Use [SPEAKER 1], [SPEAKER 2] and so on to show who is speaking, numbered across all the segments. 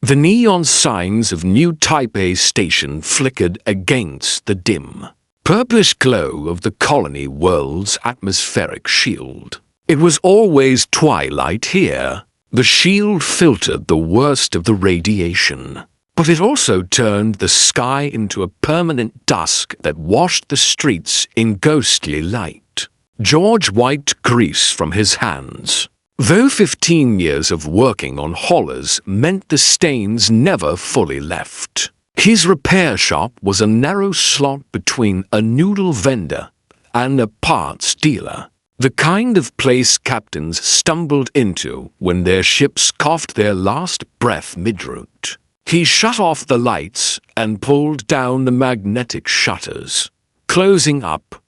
[SPEAKER 1] The neon signs of New Taipei Station flickered against the dim, purplish glow of the colony world's atmospheric shield. It was always twilight here. The shield filtered the worst of the radiation, but it also turned the sky into a permanent dusk that washed the streets in ghostly light. George wiped grease from his hands. Though 15 years of working on haulers meant the stains never fully left. His repair shop was a narrow slot between a noodle vendor and a parts dealer. The kind of place captains stumbled into when their ships coughed their last breath mid-route. He shut off the lights and pulled down the magnetic shutters. Closing up,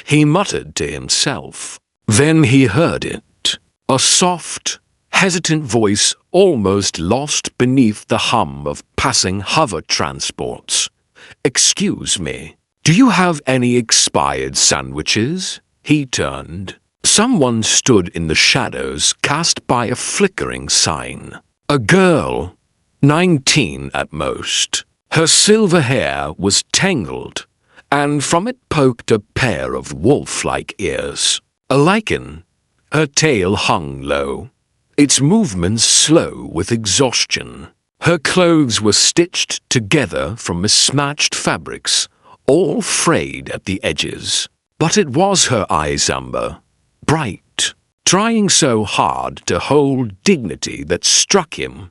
[SPEAKER 1] he muttered to himself. Then he heard it. A soft, hesitant voice almost lost beneath the hum of passing hover transports. "Excuse me, do you have any expired sandwiches?" He turned. Someone stood in the shadows cast by a flickering sign. A girl, 19 at most. Her silver hair was tangled, and from it poked a pair of wolf-like ears. A Lykan. Her tail hung low, its movements slow with exhaustion. Her clothes were stitched together from mismatched fabrics, all frayed at the edges. But it was her eyes amber, bright, trying so hard to hold dignity that struck him.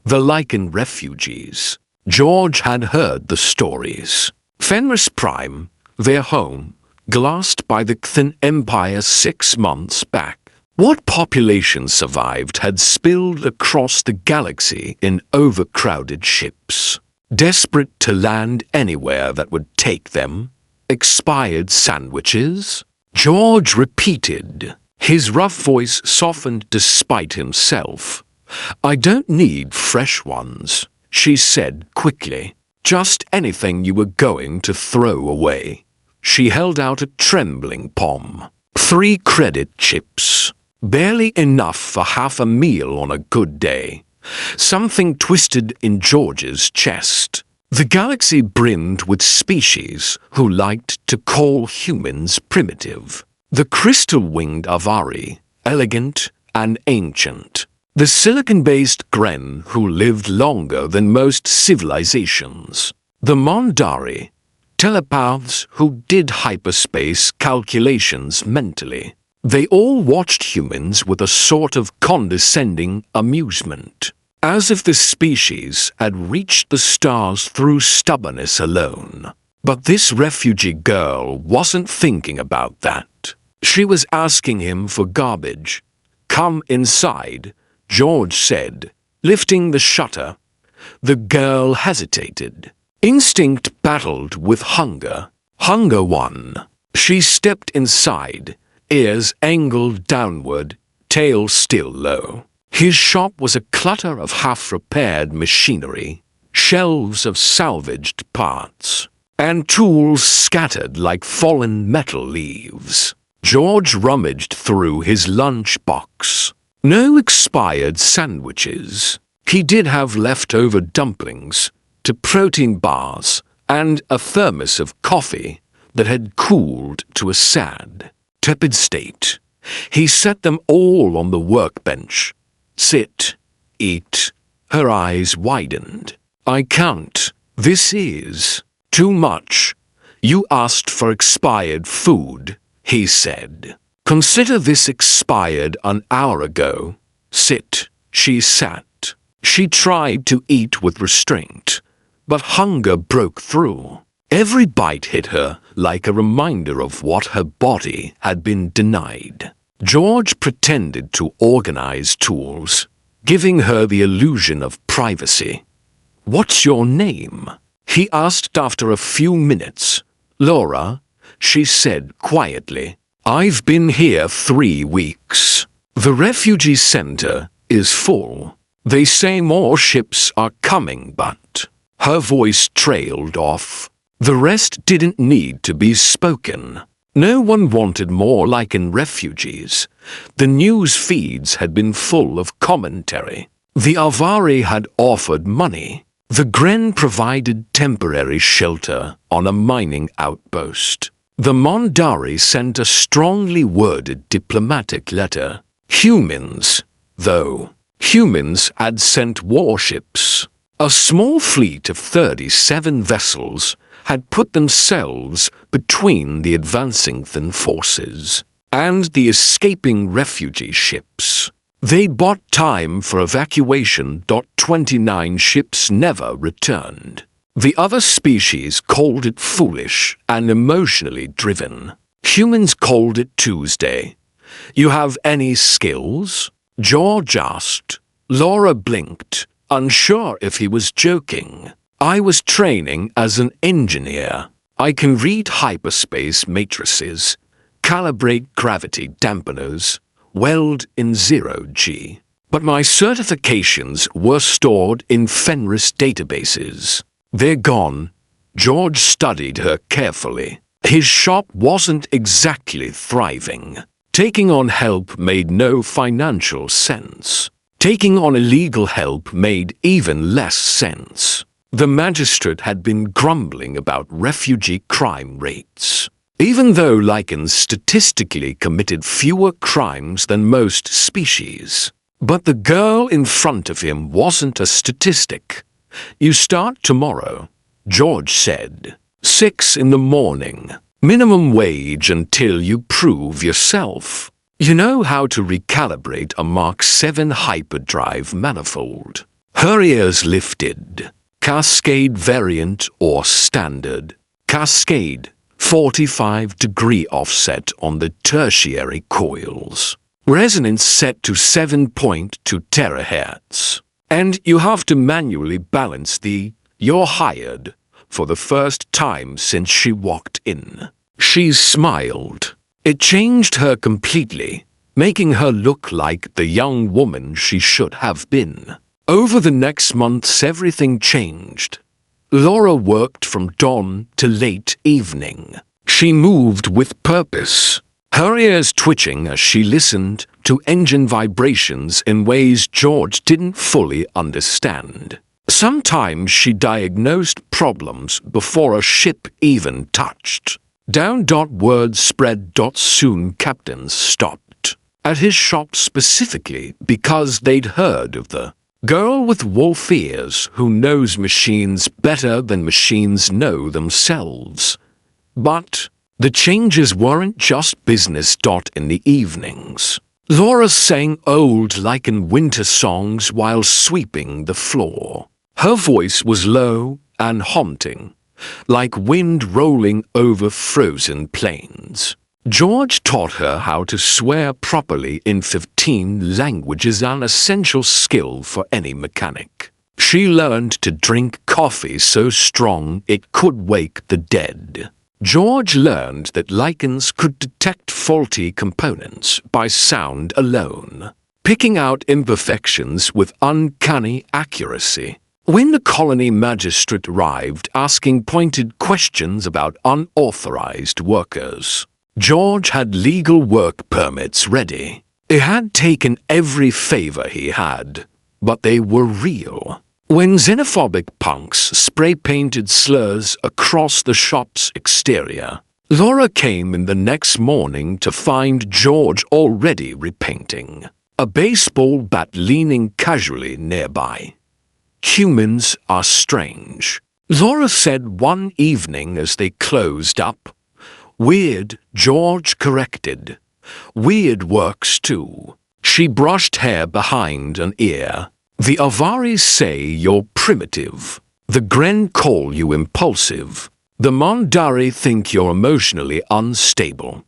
[SPEAKER 1] The Lykan refugees. George had heard the stories. Fenris Prime, their home, glassed by the Kthan Empire 6 months back. What population survived had spilled across the galaxy in overcrowded ships, desperate to land anywhere that would take them. Expired sandwiches? George repeated, his rough voice softened despite himself. "I don't need fresh ones," she said quickly. "Just anything you were going to throw away." She held out a trembling palm. 3 credit chips. Barely enough for half a meal on a good day. Something twisted in George's chest. The galaxy brimmed with species who liked to call humans primitive. The crystal-winged Avari, elegant and ancient. The silicon-based Gren who lived longer than most civilizations. The Mondari, telepaths who did hyperspace calculations mentally. They all watched humans with a sort of condescending amusement, as if the species had reached the stars through stubbornness alone. But this refugee girl wasn't thinking about that. She was asking him for garbage. "Come inside," George said, lifting the shutter. The girl hesitated. Instinct battled with hunger. Hunger won. She stepped inside, ears angled downward, tail still low. His shop was a clutter of half-repaired machinery, shelves of salvaged parts, and tools scattered like fallen metal leaves. George rummaged through his lunchbox. No expired sandwiches. He did have leftover dumplings, to protein bars, and a thermos of coffee that had cooled to a sad, tepid state. He set them all on the workbench. "Sit, eat." Her eyes widened. "I can't. This is too much. You asked for expired food," he said. "Consider this expired an hour ago." "Sit." She sat. She tried to eat with restraint, but hunger broke through. Every bite hit her like a reminder of what her body had been denied. George pretended to organize tools, giving her the illusion of privacy. "What's your name?" he asked after a few minutes. "Lora," she said quietly. "I've been here 3 weeks. The refugee center is full. They say more ships are coming, but..." Her voice trailed off. The rest didn't need to be spoken. No one wanted more Lykan refugees. The news feeds had been full of commentary. The Avari had offered money. The Gren provided temporary shelter on a mining outpost. The Mondari sent a strongly worded diplomatic letter. Humans had sent warships. A small fleet of 37 vessels had put themselves between the advancing Thin forces and the escaping refugee ships. They bought time for evacuation. 29 ships never returned. The other species called it foolish and emotionally driven. Humans called it Tuesday. You have any skills? George asked. Lora blinked, unsure if he was joking. I was training as an engineer. I can read hyperspace matrices, calibrate gravity dampeners, weld in zero-G. But my certifications were stored in Fenris databases. They're gone. George studied her carefully. His shop wasn't exactly thriving. Taking on help made no financial sense. Taking on illegal help made even less sense. The magistrate had been grumbling about refugee crime rates. Even though Lykan statistically committed fewer crimes than most species. But the girl in front of him wasn't a statistic. You start tomorrow, George said. 6 in the morning. Minimum wage until you prove yourself. You know how to recalibrate a Mark 7 hyperdrive manifold. Her ears lifted. Cascade variant or standard. Cascade, 45-degree offset on the tertiary coils. Resonance set to 7.2 terahertz. And you have to manually balance the "you're hired" for the first time since she walked in. She smiled. It changed her completely, making her look like the young woman she should have been. Over the next months everything changed. Lora worked from dawn to late evening. She moved with purpose, her ears twitching as she listened to engine vibrations in ways George didn't fully understand. Sometimes she diagnosed problems before a ship even touched. Down. Word spread. Soon captains stopped. At his shop specifically because they'd heard of the girl with wolf ears who knows machines better than machines know themselves. But the changes weren't just business. In the evenings, Lora sang old Lykan winter songs while sweeping the floor. Her voice was low and haunting, like wind rolling over frozen plains. George taught her how to swear properly in 15 languages, an essential skill for any mechanic. She learned to drink coffee so strong it could wake the dead. George learned that Lykans could detect faulty components by sound alone, picking out imperfections with uncanny accuracy. When the colony magistrate arrived asking pointed questions about unauthorized workers, George had legal work permits ready. He had taken every favor he had, but they were real. When xenophobic punks spray-painted slurs across the shop's exterior, Lora came in the next morning to find George already repainting, a baseball bat leaning casually nearby. Humans are strange, Lora said one evening as they closed up. Weird, George corrected. Weird works too. She brushed hair behind an ear. The Avaris say you're primitive. The Gren call you impulsive. The Mondari think you're emotionally unstable.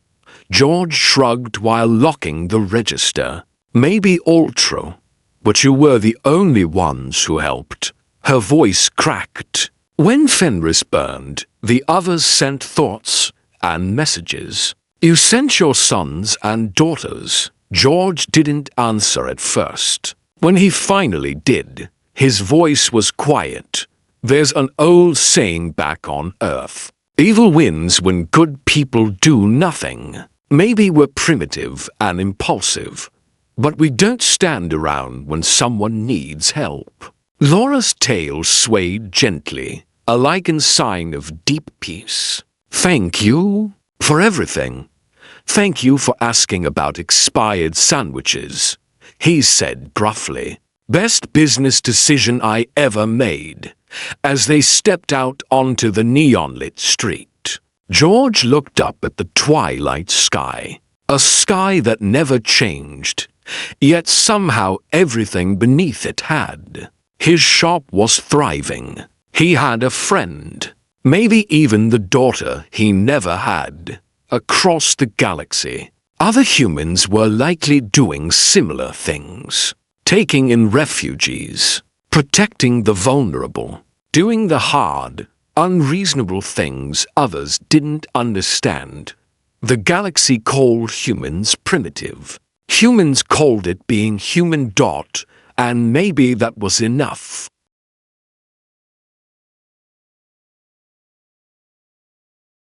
[SPEAKER 1] George shrugged while locking the register. Maybe ultra, but you were the only ones who helped. Her voice cracked. When Fenris burned, the others sent thoughts and messages. You sent your sons and daughters. George didn't answer at first. When he finally did, his voice was quiet. There's an old saying back on Earth. Evil wins when good people do nothing. Maybe we're primitive and impulsive, but we don't stand around when someone needs help. Lora's tail swayed gently, a Lykan sighing of deep peace. Thank you for everything. Thank you for asking about expired sandwiches, he said gruffly. Best business decision I ever made, as they stepped out onto the neon-lit street. George looked up at the twilight sky, a sky that never changed, yet somehow everything beneath it had. His shop was thriving. He had a friend, maybe even the daughter he never had, across the galaxy. Other humans were likely doing similar things, taking in refugees, protecting the vulnerable, doing the hard, unreasonable things others didn't understand. The galaxy called humans primitive. Humans called it being human. And maybe that was enough.